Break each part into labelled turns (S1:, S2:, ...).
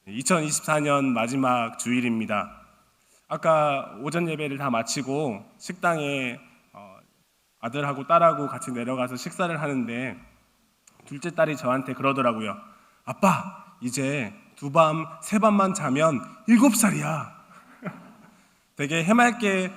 S1: 2024년 마지막 주일입니다. 아까 오전 예배를 다 마치고 식당에 아들하고 딸하고 같이 내려가서 식사를 하는데 둘째 딸이 저한테 그러더라고요. 아빠, 이제 두 밤, 세 밤만 자면 7살이야. 되게 해맑게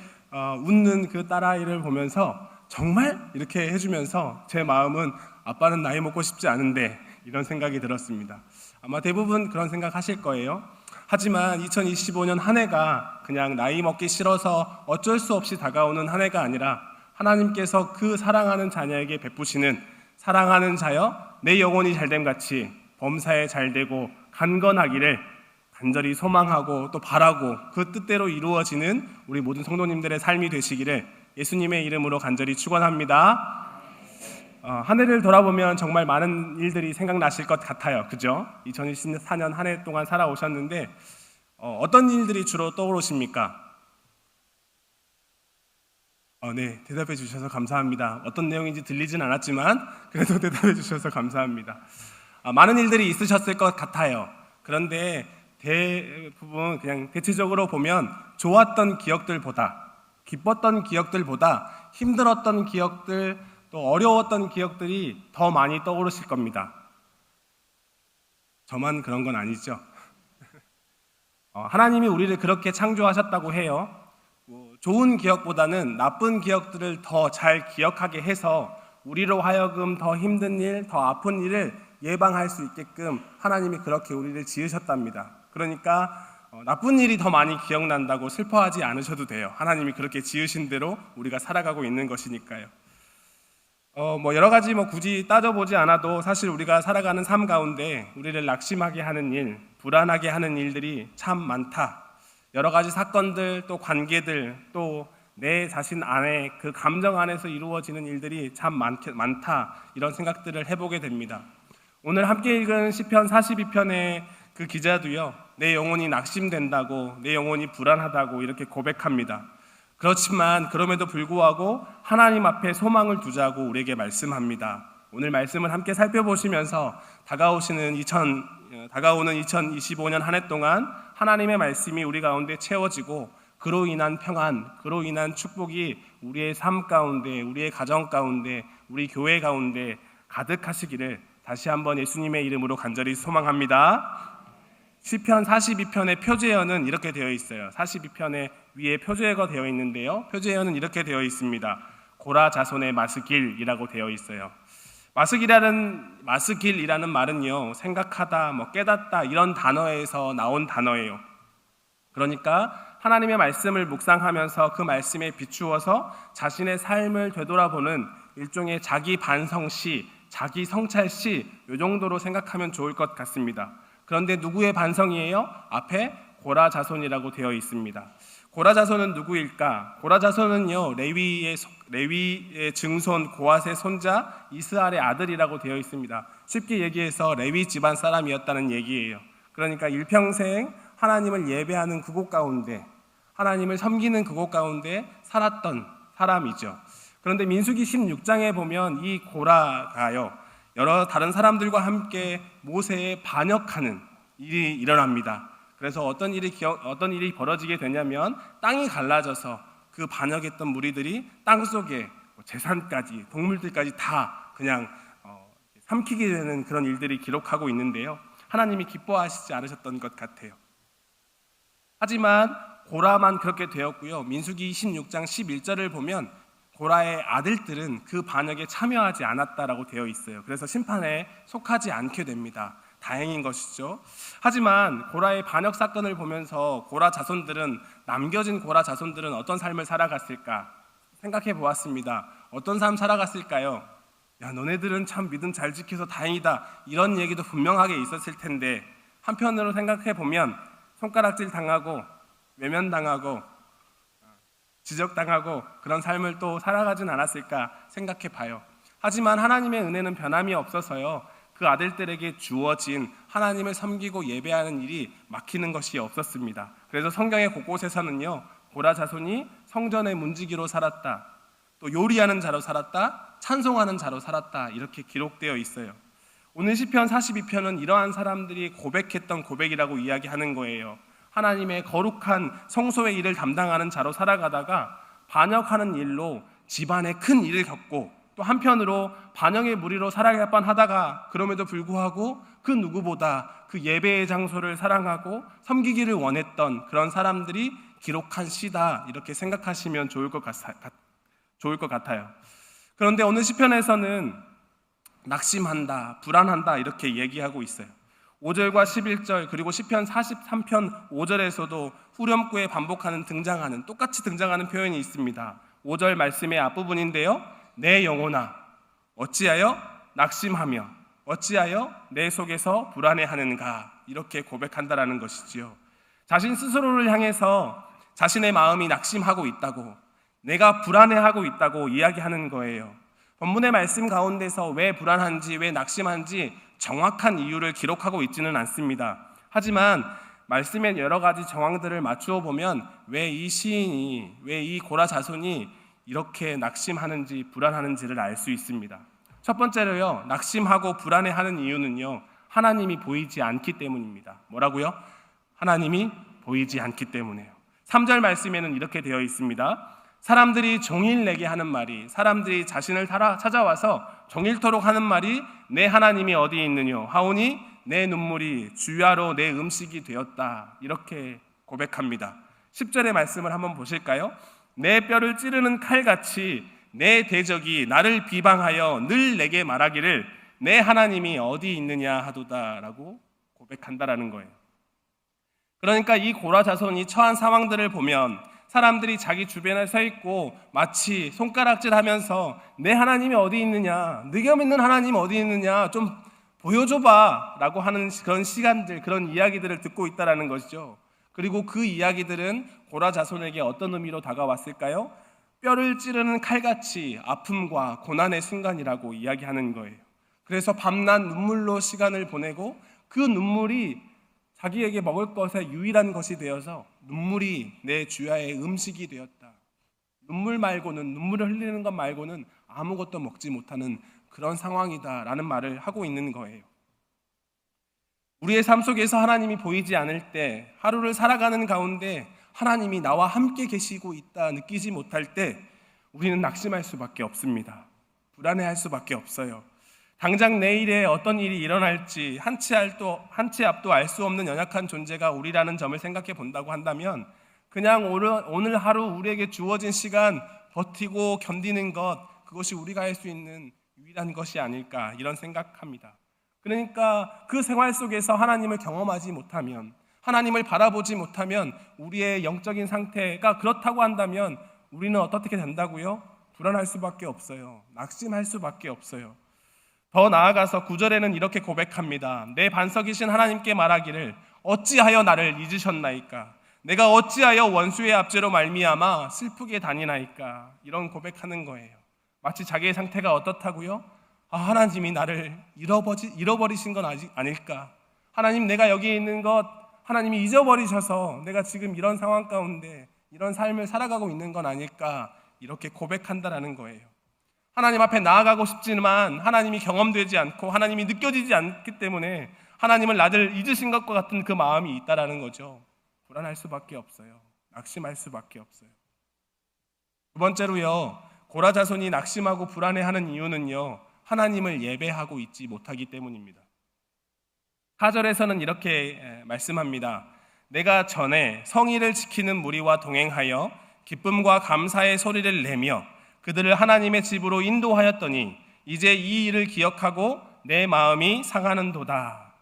S1: 웃는 그 딸아이를 보면서 정말? 이렇게 해주면서 제 마음은 아빠는 나이 먹고 싶지 않은데 이런 생각이 들었습니다. 아마 대부분 그런 생각 하실 거예요. 하지만 2025년 한 해가 그냥 나이 먹기 싫어서 어쩔 수 없이 다가오는 한 해가 아니라 하나님께서 그 사랑하는 자녀에게 베푸시는 사랑하는 자여 내 영혼이 잘됨 같이 범사에 잘되고 간건하기를 간절히 소망하고 또 바라고 그 뜻대로 이루어지는 우리 모든 성도님들의 삶이 되시기를 예수님의 이름으로 간절히 축원합니다. 한 해를 돌아보면 정말 많은 일들이 생각나실 것 같아요. 그죠? 2024년 한 해 동안 살아오셨는데 어떤 일들이 주로 떠오르십니까? 네, 대답해 주셔서 감사합니다. 어떤 내용인지 들리진 않았지만 그래도 대답해 주셔서 감사합니다. 많은 일들이 있으셨을 것 같아요. 그런데 대부분 그냥 대체적으로 보면 좋았던 기억들보다, 기뻤던 기억들보다 힘들었던 기억들, 또 어려웠던 기억들이 더 많이 떠오르실 겁니다. 저만 그런 건 아니죠. 하나님이 우리를 그렇게 창조하셨다고 해요. 좋은 기억보다는 나쁜 기억들을 더 잘 기억하게 해서 우리로 하여금 더 힘든 일, 더 아픈 일을 예방할 수 있게끔 하나님이 그렇게 우리를 지으셨답니다. 그러니까 나쁜 일이 더 많이 기억난다고 슬퍼하지 않으셔도 돼요. 하나님이 그렇게 지으신 대로 우리가 살아가고 있는 것이니까요. 여러 가지 굳이 따져보지 않아도 사실 우리가 살아가는 삶 가운데 우리를 낙심하게 하는 일, 불안하게 하는 일들이 참 많다. 여러 가지 사건들, 또 관계들, 또 내 자신 안에 그 감정 안에서 이루어지는 일들이 참 많다. 이런 생각들을 해보게 됩니다. 오늘 함께 읽은 시편 42편의 그 기자도요, 내 영혼이 낙심된다고, 내 영혼이 불안하다고 이렇게 고백합니다. 그렇지만 그럼에도 불구하고 하나님 앞에 소망을 두자고 우리에게 말씀합니다. 오늘 말씀을 함께 살펴보시면서 다가오는 2025년 한 해 동안 하나님의 말씀이 우리 가운데 채워지고 그로 인한 평안, 그로 인한 축복이 우리의 삶 가운데, 우리의 가정 가운데, 우리 교회 가운데 가득하시기를 다시 한번 예수님의 이름으로 간절히 소망합니다. 시편 42편의 표제어는 이렇게 되어 있어요. 42편의 위에 표제어가 되어 있는데요, 표제어는 이렇게 되어 있습니다. 고라 자손의 마스길이라고 되어 있어요. 마스길이라는 말은요, 생각하다, 깨닫다 이런 단어에서 나온 단어예요. 그러니까 하나님의 말씀을 묵상하면서 그 말씀에 비추어서 자신의 삶을 되돌아보는 일종의 자기 반성시, 자기 성찰시, 이 정도로 생각하면 좋을 것 같습니다. 그런데 누구의 반성이에요? 앞에 고라 자손이라고 되어 있습니다. 고라 자손은 누구일까? 고라 자손은요, 레위의 증손 고핫의 손자 이스라엘의 아들이라고 되어 있습니다. 쉽게 얘기해서 레위 집안 사람이었다는 얘기예요. 그러니까 일평생 하나님을 예배하는 그곳 가운데, 하나님을 섬기는 그곳 가운데 살았던 사람이죠. 그런데 민수기 16장에 보면 이 고라가요, 여러 다른 사람들과 함께 모세에 반역하는 일이 일어납니다. 그래서 어떤 일이 벌어지게 되냐면 땅이 갈라져서 그 반역했던 무리들이 땅속에 재산까지, 동물들까지 다 그냥 삼키게 되는 그런 일들이 기록하고 있는데요, 하나님이 기뻐하시지 않으셨던 것 같아요. 하지만 고라만 그렇게 되었고요, 민수기 26장 11절을 보면 고라의 아들들은 그 반역에 참여하지 않았다라고 되어 있어요. 그래서 심판에 속하지 않게 됩니다. 다행인 것이죠. 하지만 고라의 반역 사건을 보면서 남겨진 고라 자손들은 어떤 삶을 살아갔을까 생각해 보았습니다. 어떤 삶 살아갔을까요? 야, 너네들은 참 믿음 잘 지켜서 다행이다, 이런 얘기도 분명하게 있었을 텐데, 한편으로 생각해 보면 손가락질 당하고 외면당하고 지적당하고 그런 삶을 또 살아가진 않았을까 생각해 봐요. 하지만 하나님의 은혜는 변함이 없어서요, 그 아들들에게 주어진 하나님을 섬기고 예배하는 일이 막히는 것이 없었습니다. 그래서 성경의 곳곳에서는요, 고라 자손이 성전의 문지기로 살았다, 또 요리하는 자로 살았다, 찬송하는 자로 살았다, 이렇게 기록되어 있어요. 오늘 시편 42편은 이러한 사람들이 고백했던 고백이라고 이야기하는 거예요. 하나님의 거룩한 성소의 일을 담당하는 자로 살아가다가 반역하는 일로 집안에 큰 일을 겪고, 또 한편으로 반역의 무리로 살아갈 뻔하다가 그럼에도 불구하고 그 누구보다 그 예배의 장소를 사랑하고 섬기기를 원했던 그런 사람들이 기록한 시다, 이렇게 생각하시면 좋을 것 같아요. 그런데 오늘 시편에서는 낙심한다, 불안한다 이렇게 얘기하고 있어요. 5절과 11절 그리고 시편 43편 5절에서도 후렴구에 등장하는 똑같이 등장하는 표현이 있습니다. 5절 말씀의 앞부분인데요, 내 영혼아 어찌하여 낙심하며 어찌하여 내 속에서 불안해하는가, 이렇게 고백한다라는 것이지요. 자신 스스로를 향해서 자신의 마음이 낙심하고 있다고, 내가 불안해하고 있다고 이야기하는 거예요. 본문의 말씀 가운데서 왜 불안한지, 왜 낙심한지 정확한 이유를 기록하고 있지는 않습니다. 하지만 말씀의 여러 가지 정황들을 맞추어 보면 왜 이 시인이, 왜 이 고라 자손이 이렇게 낙심하는지 불안하는지를 알 수 있습니다. 첫 번째로요, 낙심하고 불안해하는 이유는요, 하나님이 보이지 않기 때문입니다. 뭐라고요? 하나님이 보이지 않기 때문에요. 3절 말씀에는 이렇게 되어 있습니다. 사람들이 종일 내게 하는 말이, 사람들이 자신을 찾아와서 종일토록 하는 말이 내 하나님이 어디 있느뇨 하오니 내 눈물이 주야로 내 음식이 되었다, 이렇게 고백합니다. 10절의 말씀을 한번 보실까요? 내 뼈를 찌르는 칼같이 내 대적이 나를 비방하여 늘 내게 말하기를 내 하나님이 어디 있느냐 하도다라고 고백한다라는 거예요. 그러니까 이 고라 자손이 처한 상황들을 보면 사람들이 자기 주변에 서 있고 마치 손가락질하면서 내 하나님이 어디 있느냐, 네가 믿는 하나님 어디 있느냐 좀 보여줘봐 라고 하는 그런 시간들, 그런 이야기들을 듣고 있다라는 것이죠. 그리고 그 이야기들은 고라 자손에게 어떤 의미로 다가왔을까요? 뼈를 찌르는 칼같이 아픔과 고난의 순간이라고 이야기하는 거예요. 그래서 밤낮 눈물로 시간을 보내고 그 눈물이 자기에게 먹을 것의 유일한 것이 되어서 눈물이 내 주야의 음식이 되었다. 눈물을 흘리는 것 말고는 아무것도 먹지 못하는 그런 상황이다라는 말을 하고 있는 거예요. 우리의 삶 속에서 하나님이 보이지 않을 때, 하루를 살아가는 가운데 하나님이 나와 함께 계시고 있다 느끼지 못할 때 우리는 낙심할 수밖에 없습니다. 불안해할 수밖에 없어요. 당장 내일에 어떤 일이 일어날지 한 치 앞도 알 수 없는 연약한 존재가 우리라는 점을 생각해 본다고 한다면 그냥 오늘 하루 우리에게 주어진 시간 버티고 견디는 것, 그것이 우리가 할 수 있는 유일한 것이 아닐까, 이런 생각합니다. 그러니까 그 생활 속에서 하나님을 경험하지 못하면, 하나님을 바라보지 못하면 우리의 영적인 상태가 그렇다고 한다면 우리는 어떻게 된다고요? 불안할 수밖에 없어요. 낙심할 수밖에 없어요. 더 나아가서 9절에는 이렇게 고백합니다. 내 반석이신 하나님께 말하기를 어찌하여 나를 잊으셨나이까? 내가 어찌하여 원수의 압제로 말미암아 슬프게 다니나이까? 이런 고백하는 거예요. 마치 자기의 상태가 어떻다고요? 하나님이 나를 잃어버리신 건 아닐까? 하나님, 내가 여기 있는 것 하나님이 잊어버리셔서 내가 지금 이런 상황 가운데 이런 삶을 살아가고 있는 건 아닐까? 이렇게 고백한다라는 거예요. 하나님 앞에 나아가고 싶지만 하나님이 경험되지 않고 하나님이 느껴지지 않기 때문에 하나님을 나를 잊으신 것과 같은 그 마음이 있다라는 거죠. 불안할 수밖에 없어요. 낙심할 수밖에 없어요. 두 번째로요, 고라 자손이 낙심하고 불안해하는 이유는요, 하나님을 예배하고 있지 못하기 때문입니다. 4절에서는 이렇게 말씀합니다. 내가 전에 성의를 지키는 무리와 동행하여 기쁨과 감사의 소리를 내며 그들을 하나님의 집으로 인도하였더니 이제 이 일을 기억하고 내 마음이 상하는도다.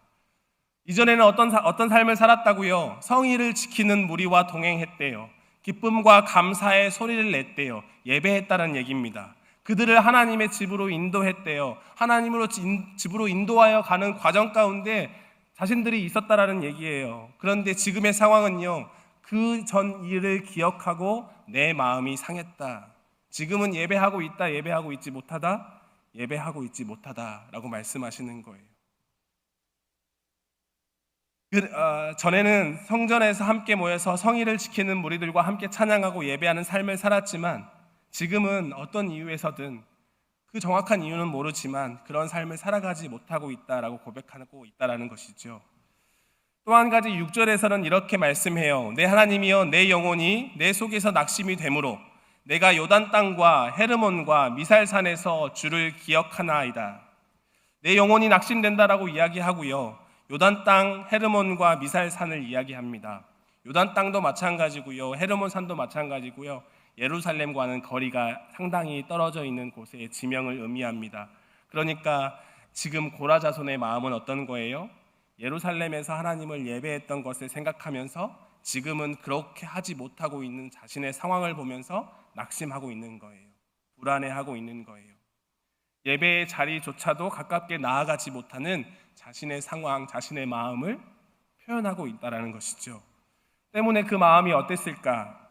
S1: 이전에는 어떤 삶을 살았다고요? 성의를 지키는 무리와 동행했대요. 기쁨과 감사의 소리를 냈대요. 예배했다는 얘기입니다. 그들을 하나님의 집으로 인도했대요. 하나님으로 집으로 인도하여 가는 과정 가운데 자신들이 있었다라는 얘기예요. 그런데 지금의 상황은요, 그 전 일을 기억하고 내 마음이 상했다. 지금은 예배하고 있다, 예배하고 있지 못하다, 예배하고 있지 못하다라고 말씀하시는 거예요. 전에는 성전에서 함께 모여서 성의를 지키는 무리들과 함께 찬양하고 예배하는 삶을 살았지만 지금은 어떤 이유에서든 그 정확한 이유는 모르지만 그런 삶을 살아가지 못하고 있다라고 고백하고 있다라는 것이죠. 또 한 가지 6절에서는 이렇게 말씀해요. 내 하나님이여 내 영혼이 내 속에서 낙심이 되므로 내가 요단 땅과 헤르몬과 미살산에서 주를 기억하나이다. 내 영혼이 낙심된다라고 이야기하고요. 요단 땅 헤르몬과 미살산을 이야기합니다. 요단 땅도 마찬가지고요. 헤르몬 산도 마찬가지고요. 예루살렘과는 거리가 상당히 떨어져 있는 곳의 지명을 의미합니다. 그러니까 지금 고라 자손의 마음은 어떤 거예요? 예루살렘에서 하나님을 예배했던 것을 생각하면서 지금은 그렇게 하지 못하고 있는 자신의 상황을 보면서 낙심하고 있는 거예요. 불안해하고 있는 거예요. 예배의 자리조차도 가깝게 나아가지 못하는 자신의 상황, 자신의 마음을 표현하고 있다는 것이죠. 때문에 그 마음이 어땠을까?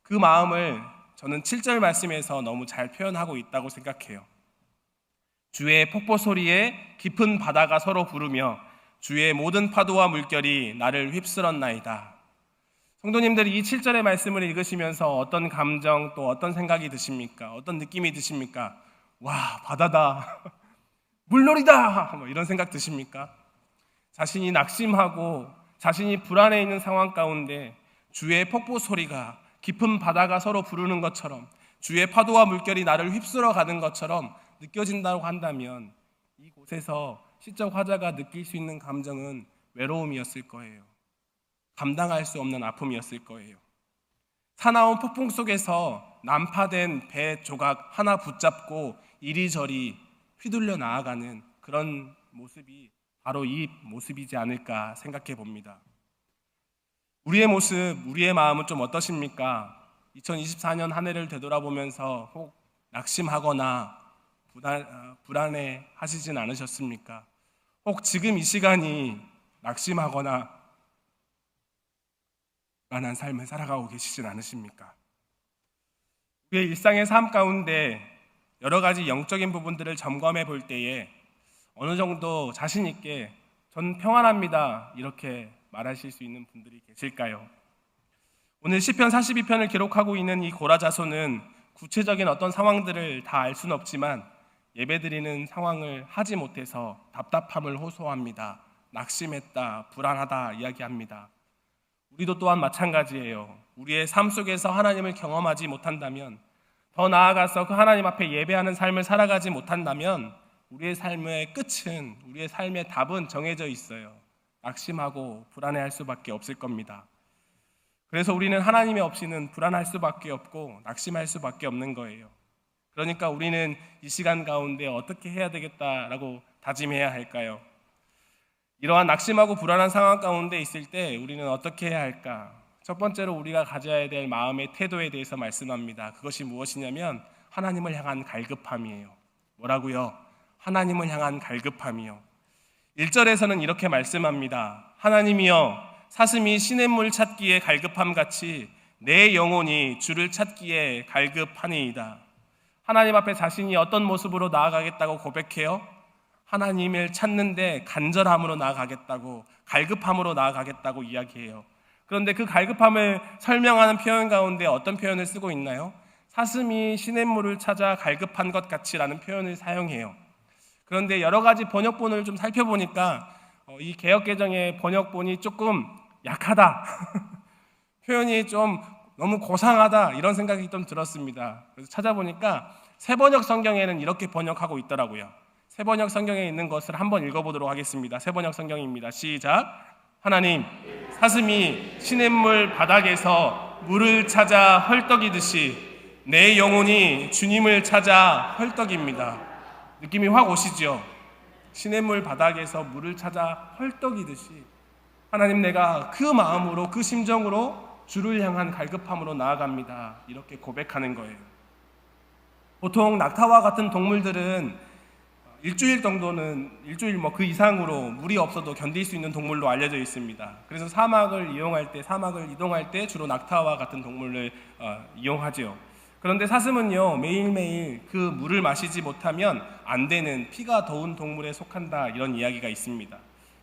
S1: 그 마음을 저는 7절 말씀에서 너무 잘 표현하고 있다고 생각해요. 주의 폭포 소리에 깊은 바다가 서로 부르며 주의 모든 파도와 물결이 나를 휩쓸었나이다. 성도님들이 이 7절의 말씀을 읽으시면서 어떤 감정 또 어떤 생각이 드십니까? 어떤 느낌이 드십니까? 와, 바다다. 물놀이다. 뭐 이런 생각 드십니까? 자신이 낙심하고 자신이 불안해 있는 상황 가운데 주의 폭포 소리가 깊은 바다가 서로 부르는 것처럼 주의 파도와 물결이 나를 휩쓸어 가는 것처럼 느껴진다고 한다면 이곳에서 시적 화자가 느낄 수 있는 감정은 외로움이었을 거예요. 감당할 수 없는 아픔이었을 거예요. 사나운 폭풍 속에서 난파된 배 조각 하나 붙잡고 이리저리 휘둘려 나아가는 그런 모습이 바로 이 모습이지 않을까 생각해 봅니다. 우리의 모습, 우리의 마음은 좀 어떠십니까? 2024년 한 해를 되돌아보면서 혹 낙심하거나 불안해 하시진 않으셨습니까? 혹 지금 이 시간이 낙심하거나 불안한 삶을 살아가고 계시진 않으십니까? 우리의 일상의 삶 가운데 여러 가지 영적인 부분들을 점검해 볼 때에 어느 정도 자신 있게 전 평안합니다 이렇게 말하실 수 있는 분들이 계실까요? 오늘 시편 42편을 기록하고 있는 이 고라 자손은 구체적인 어떤 상황들을 다 알 수는 없지만 예배드리는 상황을 하지 못해서 답답함을 호소합니다. 낙심했다, 불안하다 이야기합니다. 우리도 또한 마찬가지예요. 우리의 삶 속에서 하나님을 경험하지 못한다면, 더 나아가서 그 하나님 앞에 예배하는 삶을 살아가지 못한다면 우리의 삶의 끝은, 우리의 삶의 답은 정해져 있어요. 낙심하고 불안해할 수밖에 없을 겁니다. 그래서 우리는 하나님이 없이는 불안할 수밖에 없고 낙심할 수밖에 없는 거예요. 그러니까 우리는 이 시간 가운데 어떻게 해야 되겠다라고 다짐해야 할까요? 이러한 낙심하고 불안한 상황 가운데 있을 때 우리는 어떻게 해야 할까? 첫 번째로 우리가 가져야 될 마음의 태도에 대해서 말씀합니다. 그것이 무엇이냐면 하나님을 향한 갈급함이에요. 뭐라고요? 하나님을 향한 갈급함이요. 1절에서는 이렇게 말씀합니다. 하나님이여 사슴이 시냇물 찾기에 갈급함같이 내 영혼이 주를 찾기에 갈급하니이다. 하나님 앞에 자신이 어떤 모습으로 나아가겠다고 고백해요? 하나님을 찾는데 간절함으로 나아가겠다고, 갈급함으로 나아가겠다고 이야기해요. 그런데 그 갈급함을 설명하는 표현 가운데 어떤 표현을 쓰고 있나요? 사슴이 시냇물을 찾아 갈급한 것 같이라는 표현을 사용해요. 그런데 여러 가지 번역본을 좀 살펴보니까 이 개역개정의 번역본이 조금 약하다. 표현이 좀 너무 고상하다 이런 생각이 좀 들었습니다. 그래서 찾아보니까 새번역 성경에는 이렇게 번역하고 있더라고요. 새번역 성경에 있는 것을 한번 읽어보도록 하겠습니다. 새번역 성경입니다. 시작. 하나님, 사슴이 시냇물 바닥에서 물을 찾아 헐떡이듯이 내 영혼이 주님을 찾아 헐떡입니다. 느낌이 확 오시죠? 시냇물 바닥에서 물을 찾아 헐떡이듯이 하나님, 내가 그 마음으로, 그 심정으로 주를 향한 갈급함으로 나아갑니다. 이렇게 고백하는 거예요. 보통 낙타와 같은 동물들은 일주일 정도는, 일주일 그 이상으로 물이 없어도 견딜 수 있는 동물로 알려져 있습니다. 그래서 사막을 이동할 때 주로 낙타와 같은 동물을 이용하죠. 그런데 사슴은요, 매일매일 그 물을 마시지 못하면 안 되는 피가 더운 동물에 속한다 이런 이야기가 있습니다.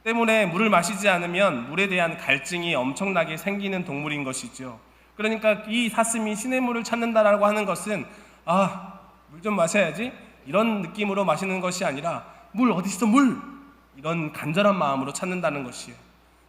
S1: 때문에 물을 마시지 않으면 물에 대한 갈증이 엄청나게 생기는 동물인 것이죠. 그러니까 이 사슴이 시냇물을 찾는다라고 하는 것은 물 좀 마셔야지, 이런 느낌으로 마시는 것이 아니라 물 어디 있어 물 이런 간절한 마음으로 찾는다는 것이에요.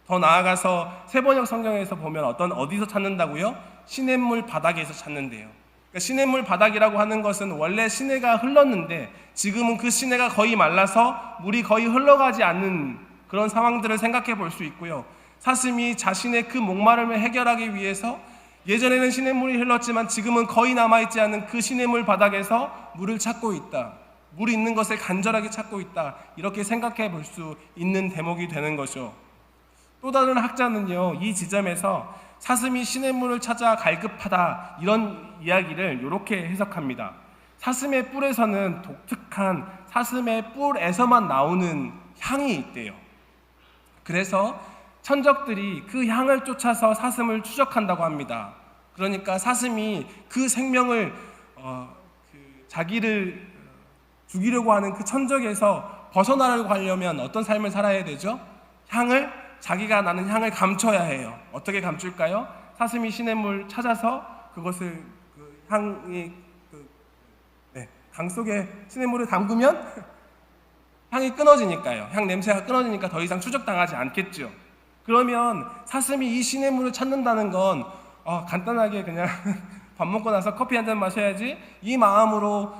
S1: 더 나아가서 세번역 성경에서 보면 어디서 찾는다고요? 시냇물 바닥에서 찾는데요. 그러니까 시냇물 바닥이라고 하는 것은 원래 시내가 흘렀는데 지금은 그 시내가 거의 말라서 물이 거의 흘러가지 않는 그런 상황들을 생각해 볼 수 있고요. 사슴이 자신의 그 목마름을 해결하기 위해서 예전에는 시냇물이 흘렀지만 지금은 거의 남아있지 않은 그 시냇물 바닥에서 물을 찾고 있다. 물이 있는 것을 간절하게 찾고 있다. 이렇게 생각해 볼 수 있는 대목이 되는 거죠. 또 다른 학자는요, 이 지점에서 사슴이 시냇물을 찾아 갈급하다 이런 이야기를 이렇게 해석합니다. 사슴의 뿔에서는 독특한 사슴의 뿔에서만 나오는 향이 있대요. 그래서 천적들이 그 향을 쫓아서 사슴을 추적한다고 합니다. 그러니까 사슴이 그 생명을 자기를 죽이려고 하는 그 천적에서 벗어나려고 하려면 어떤 삶을 살아야 되죠? 자기가 나는 향을 감춰야 해요. 어떻게 감출까요? 사슴이 시냇물 찾아서 그것을 강 속에 시냇물을 담그면 향이 끊어지니까요. 향 냄새가 끊어지니까 더 이상 추적당하지 않겠죠. 그러면 사슴이 이 시냇물을 찾는다는 건 간단하게 그냥 밥 먹고 나서 커피 한 잔 마셔야지 이 마음으로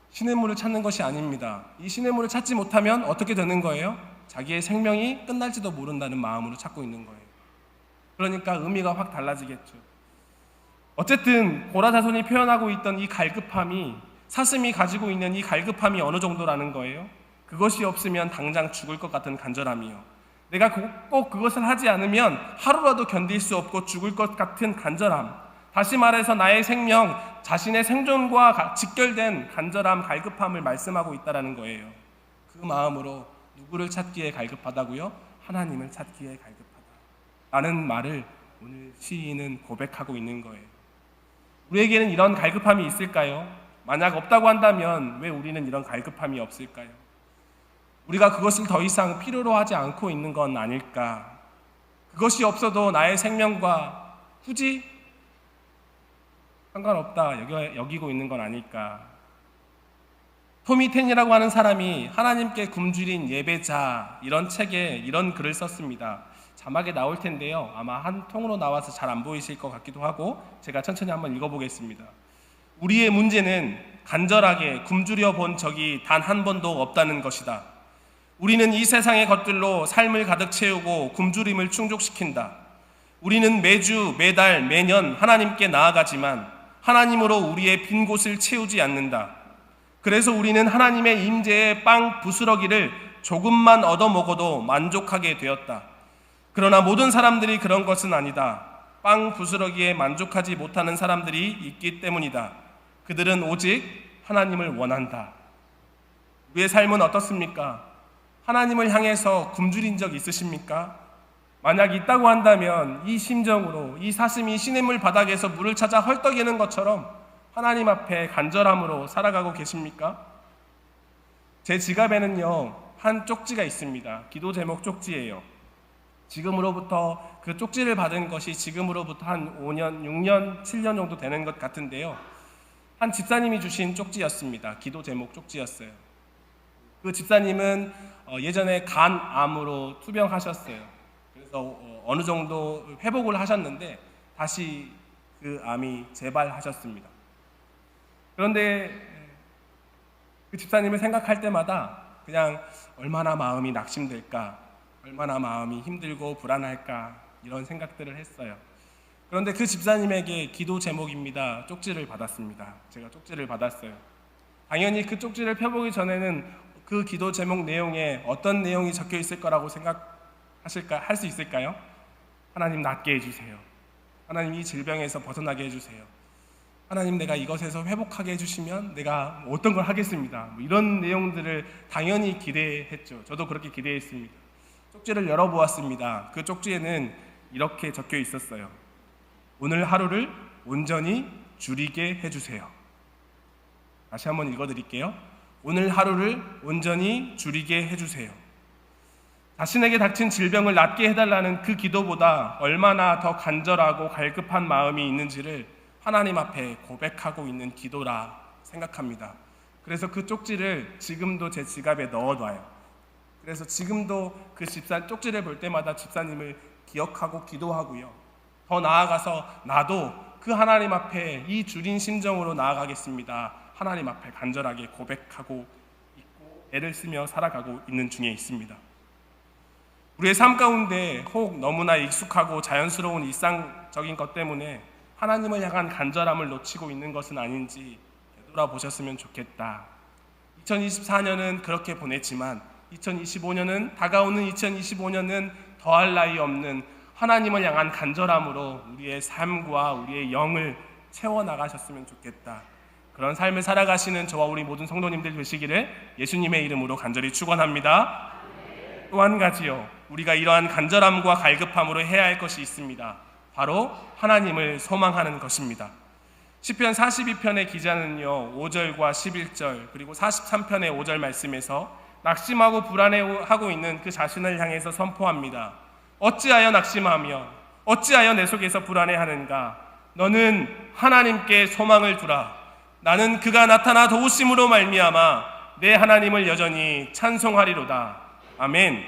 S1: 시냇물을 찾는 것이 아닙니다. 이 시냇물을 찾지 못하면 어떻게 되는 거예요? 자기의 생명이 끝날지도 모른다는 마음으로 찾고 있는 거예요. 그러니까 의미가 확 달라지겠죠. 어쨌든 고라자손이 표현하고 있던 이 갈급함이 사슴이 가지고 있는 이 갈급함이 어느 정도라는 거예요? 그것이 없으면 당장 죽을 것 같은 간절함이요. 내가 꼭 그것을 하지 않으면 하루라도 견딜 수 없고 죽을 것 같은 간절함. 다시 말해서 나의 생명, 자신의 생존과 직결된 간절함, 갈급함을 말씀하고 있다는 거예요. 그 마음으로 누구를 찾기에 갈급하다고요? 하나님을 찾기에 갈급하다 라는 말을 오늘 시인은 고백하고 있는 거예요. 우리에게는 이런 갈급함이 있을까요? 만약 없다고 한다면 왜 우리는 이런 갈급함이 없을까요? 우리가 그것을 더 이상 필요로 하지 않고 있는 건 아닐까? 그것이 없어도 나의 생명과 굳이 상관없다 여기고 있는 건 아닐까? 토미 텐이라고 하는 사람이 하나님께 굶주린 예배자 이런 책에 이런 글을 썼습니다. 자막에 나올 텐데요. 아마 한 통으로 나와서 잘 안 보이실 것 같기도 하고 제가 천천히 한번 읽어보겠습니다. 우리의 문제는 간절하게 굶주려 본 적이 단 한 번도 없다는 것이다. 우리는 이 세상의 것들로 삶을 가득 채우고 굶주림을 충족시킨다. 우리는 매주, 매달, 매년 하나님께 나아가지만 하나님으로 우리의 빈 곳을 채우지 않는다. 그래서 우리는 하나님의 임재의 빵 부스러기를 조금만 얻어먹어도 만족하게 되었다. 그러나 모든 사람들이 그런 것은 아니다. 빵 부스러기에 만족하지 못하는 사람들이 있기 때문이다. 그들은 오직 하나님을 원한다. 우리의 삶은 어떻습니까? 하나님을 향해서 굶주린 적 있으십니까? 만약 있다고 한다면 이 심정으로 이 사슴이 시냇물 바닥에서 물을 찾아 헐떡이는 것처럼 하나님 앞에 간절함으로 살아가고 계십니까? 제 지갑에는요 한 쪽지가 있습니다. 기도 제목 쪽지예요. 지금으로부터 그 쪽지를 받은 것이 지금으로부터 한 5년, 6년, 7년 정도 되는 것 같은데요. 한 집사님이 주신 쪽지였습니다. 기도 제목 쪽지였어요. 그 집사님은 예전에 간암으로 투병하셨어요. 그래서 어느 정도 회복을 하셨는데 다시 그 암이 재발하셨습니다. 그런데 그 집사님을 생각할 때마다 그냥 얼마나 마음이 낙심될까, 얼마나 마음이 힘들고 불안할까 이런 생각들을 했어요. 그런데 그 집사님에게 기도 제목입니다. 쪽지를 받았습니다. 제가 쪽지를 받았어요. 당연히 그 쪽지를 펴보기 전에는 그 기도 제목 내용에 어떤 내용이 적혀 있을 거라고 할 수 있을까요? 하나님 낫게 해주세요. 하나님 이 질병에서 벗어나게 해주세요. 하나님 내가 이것에서 회복하게 해주시면 내가 어떤 걸 하겠습니다. 이런 내용들을 당연히 기대했죠. 저도 그렇게 기대했습니다. 쪽지를 열어보았습니다. 그 쪽지에는 이렇게 적혀 있었어요. 오늘 하루를 온전히 줄이게 해주세요. 다시 한번 읽어드릴게요. 오늘 하루를 온전히 줄이게 해주세요. 자신에게 닥친 질병을 낫게 해달라는 그 기도보다 얼마나 더 간절하고 갈급한 마음이 있는지를 하나님 앞에 고백하고 있는 기도라 생각합니다. 그래서 그 쪽지를 지금도 제 지갑에 넣어놔요. 그래서 지금도 그 쪽지를 볼 때마다 집사님을 기억하고 기도하고요. 더 나아가서 나도 그 하나님 앞에 이 주린 심정으로 나아가겠습니다. 하나님 앞에 간절하게 고백하고 있고 애를 쓰며 살아가고 있는 중에 있습니다. 우리의 삶 가운데 혹 너무나 익숙하고 자연스러운 일상적인 것 때문에 하나님을 향한 간절함을 놓치고 있는 것은 아닌지 되돌아보셨으면 좋겠다. 2024년은 그렇게 보냈지만 2025년은 다가오는 2025년은 더할 나위 없는 하나님을 향한 간절함으로 우리의 삶과 우리의 영을 채워나가셨으면 좋겠다. 그런 삶을 살아가시는 저와 우리 모든 성도님들 되시기를 예수님의 이름으로 간절히 축원합니다. 또 한 가지요, 우리가 이러한 간절함과 갈급함으로 해야 할 것이 있습니다. 바로 하나님을 소망하는 것입니다. 시편 42편의 기자는요, 5절과 11절 그리고 43편의 5절 말씀에서 낙심하고 불안해하고 있는 그 자신을 향해서 선포합니다. 어찌하여 낙심하며 어찌하여 내 속에서 불안해하는가? 너는 하나님께 소망을 두라. 나는 그가 나타나 도우심으로 말미암아 내 하나님을 여전히 찬송하리로다. 아멘.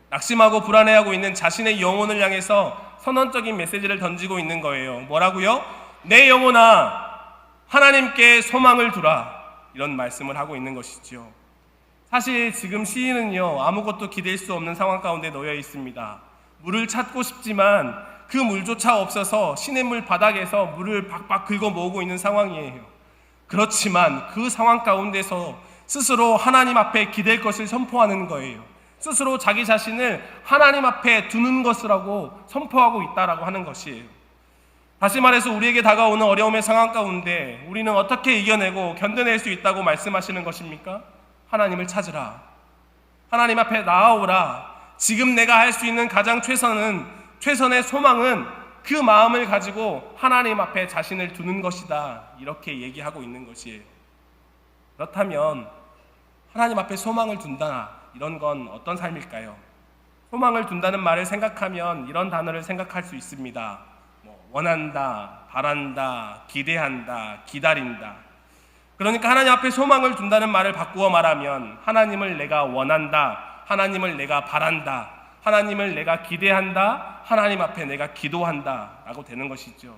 S1: 낙심하고 불안해하고 있는 자신의 영혼을 향해서 선언적인 메시지를 던지고 있는 거예요. 뭐라고요? 내 영혼아, 하나님께 소망을 두라. 이런 말씀을 하고 있는 것이죠. 사실 지금 시인은요, 아무것도 기댈 수 없는 상황 가운데 놓여 있습니다. 물을 찾고 싶지만 그 물조차 없어서 시냇물 바닥에서 물을 박박 긁어 모으고 있는 상황이에요. 그렇지만 그 상황 가운데서 스스로 하나님 앞에 기댈 것을 선포하는 거예요. 스스로 자기 자신을 하나님 앞에 두는 것이라고 선포하고 있다라고 하는 것이에요. 다시 말해서 우리에게 다가오는 어려움의 상황 가운데 우리는 어떻게 이겨내고 견뎌낼 수 있다고 말씀하시는 것입니까? 하나님을 찾으라. 하나님 앞에 나아오라. 지금 내가 할 수 있는 가장 최선의 소망은 그 마음을 가지고 하나님 앞에 자신을 두는 것이다. 이렇게 얘기하고 있는 것이에요. 그렇다면 하나님 앞에 소망을 둔다. 이런 건 어떤 삶일까요? 소망을 둔다는 말을 생각하면 이런 단어를 생각할 수 있습니다. 원한다, 바란다, 기대한다, 기다린다. 그러니까 하나님 앞에 소망을 둔다는 말을 바꾸어 말하면 하나님을 내가 원한다, 하나님을 내가 바란다, 하나님을 내가 기대한다, 하나님 앞에 내가 기도한다 라고 되는 것이죠.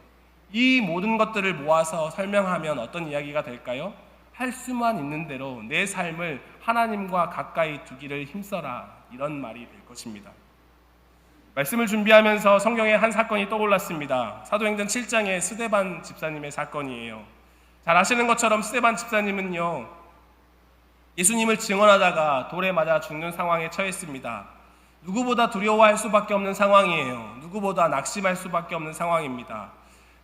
S1: 이 모든 것들을 모아서 설명하면 어떤 이야기가 될까요? 할 수만 있는 대로 내 삶을 하나님과 가까이 두기를 힘써라, 이런 말이 될 것입니다. 말씀을 준비하면서 성경에 한 사건이 떠올랐습니다. 사도행전 7장의 스데반 집사님의 사건이에요. 잘 아시는 것처럼 스데반 집사님은요, 예수님을 증언하다가 돌에 맞아 죽는 상황에 처했습니다. 누구보다 두려워할 수밖에 없는 상황이에요. 누구보다 낙심할 수밖에 없는 상황입니다.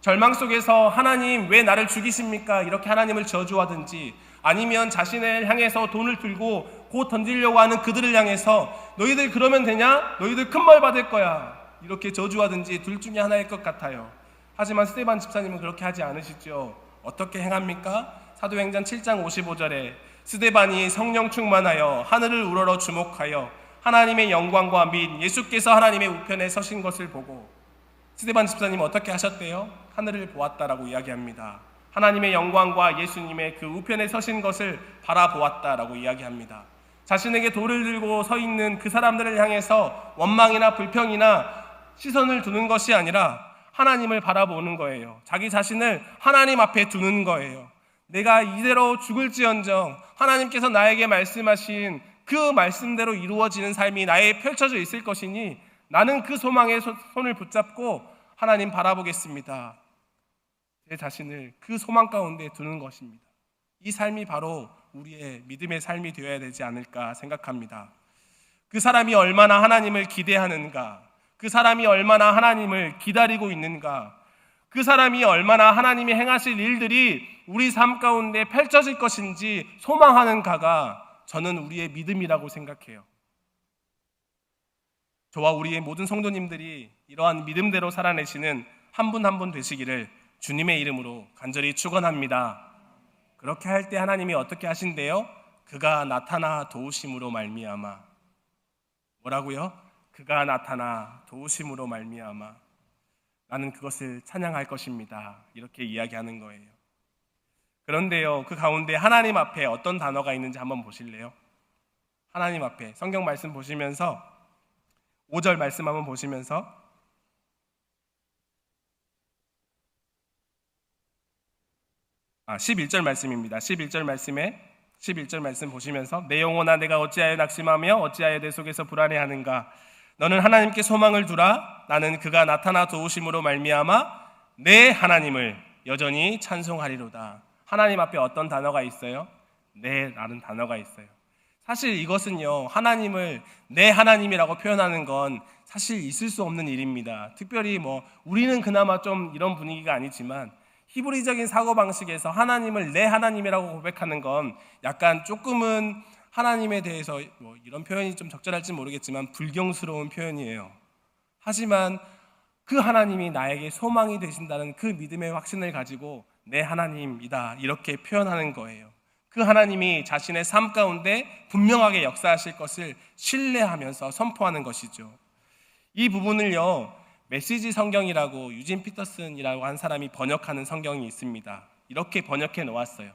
S1: 절망 속에서 하나님 왜 나를 죽이십니까? 이렇게 하나님을 저주하든지, 아니면 자신을 향해서 돈을 들고 곧 던지려고 하는 그들을 향해서 너희들 그러면 되냐? 너희들 큰 벌 받을 거야. 이렇게 저주하든지 둘 중에 하나일 것 같아요. 하지만 스데반 집사님은 그렇게 하지 않으시죠. 어떻게 행합니까? 사도행전 7장 55절에 스데반이 성령 충만하여 하늘을 우러러 주목하여 하나님의 영광과 및 예수께서 하나님의 우편에 서신 것을 보고, 스데반 집사님은 어떻게 하셨대요? 하늘을 보았다라고 이야기합니다. 하나님의 영광과 예수님의 그 우편에 서신 것을 바라보았다라고 이야기합니다. 자신에게 돌을 들고 서 있는 그 사람들을 향해서 원망이나 불평이나 시선을 두는 것이 아니라 하나님을 바라보는 거예요. 자기 자신을 하나님 앞에 두는 거예요. 내가 이대로 죽을지언정 하나님께서 나에게 말씀하신 그 말씀대로 이루어지는 삶이 나에 펼쳐져 있을 것이니 나는 그 소망에 손을 붙잡고 하나님 바라보겠습니다. 제 자신을 그 소망 가운데 두는 것입니다. 이 삶이 바로 우리의 믿음의 삶이 되어야 되지 않을까 생각합니다. 그 사람이 얼마나 하나님을 기대하는가, 그 사람이 얼마나 하나님을 기다리고 있는가, 그 사람이 얼마나 하나님이 행하실 일들이 우리 삶 가운데 펼쳐질 것인지 소망하는가가 저는 우리의 믿음이라고 생각해요. 저와 우리의 모든 성도님들이 이러한 믿음대로 살아내시는 한 분 한 분 되시기를 주님의 이름으로 간절히 축원합니다. 그렇게 할 때 하나님이 어떻게 하신대요? 그가 나타나 도우심으로 말미암아. 뭐라고요? 그가 나타나 도우심으로 말미암아 나는 그것을 찬양할 것입니다. 이렇게 이야기하는 거예요. 그런데요, 그 가운데 하나님 앞에 어떤 단어가 있는지 한번 보실래요? 하나님 앞에 성경 말씀 보시면서 5절 말씀 한번 보시면서 11절 말씀입니다. 11절 말씀 보시면서 내 영혼아 내가 어찌하여 낙심하며 어찌하여 내 속에서 불안해하는가 너는 하나님께 소망을 두라 나는 그가 나타나 도우심으로 말미암아 내 하나님을 여전히 찬송하리로다. 하나님 앞에 어떤 단어가 있어요? 네라는 단어가 있어요. 사실 이것은요, 하나님을 내 하나님이라고 표현하는 건 사실 있을 수 없는 일입니다. 특별히 우리는 그나마 좀 이런 분위기가 아니지만 히브리적인 사고방식에서 하나님을 내 하나님이라고 고백하는 건 약간 조금은 하나님에 대해서 이런 표현이 좀 적절할지 모르겠지만 불경스러운 표현이에요. 하지만 그 하나님이 나에게 소망이 되신다는 그 믿음의 확신을 가지고 내 하나님이다 이렇게 표현하는 거예요. 그 하나님이 자신의 삶 가운데 분명하게 역사하실 것을 신뢰하면서 선포하는 것이죠. 이 부분을요, 메시지 성경이라고 유진 피터슨이라고 한 사람이 번역하는 성경이 있습니다. 이렇게 번역해 놓았어요.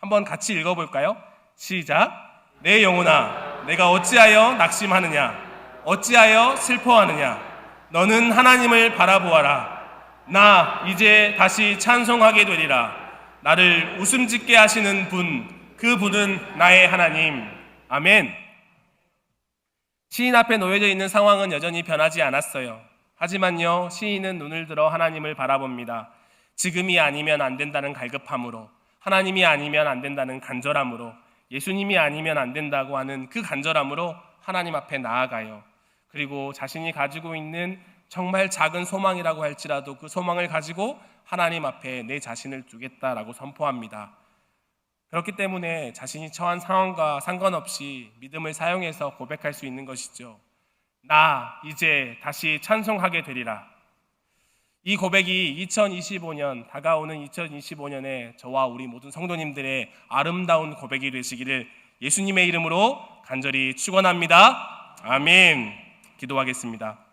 S1: 한번 같이 읽어볼까요? 시작. 내 영혼아 내가 어찌하여 낙심하느냐 어찌하여 슬퍼하느냐 너는 하나님을 바라보아라. 나 이제 다시 찬송하게 되리라. 나를 웃음짓게 하시는 분 그 분은 나의 하나님. 아멘. 시인 앞에 놓여져 있는 상황은 여전히 변하지 않았어요. 하지만요, 시인은 눈을 들어 하나님을 바라봅니다. 지금이 아니면 안 된다는 갈급함으로, 하나님이 아니면 안 된다는 간절함으로, 예수님이 아니면 안 된다고 하는 그 간절함으로 하나님 앞에 나아가요. 그리고 자신이 가지고 있는 정말 작은 소망이라고 할지라도 그 소망을 가지고 하나님 앞에 내 자신을 두겠다라고 선포합니다. 그렇기 때문에 자신이 처한 상황과 상관없이 믿음을 사용해서 고백할 수 있는 것이죠. 나 이제 다시 찬송하게 되리라. 이 고백이 다가오는 2025년에 저와 우리 모든 성도님들의 아름다운 고백이 되시기를 예수님의 이름으로 간절히 축원합니다. 아멘. 기도하겠습니다.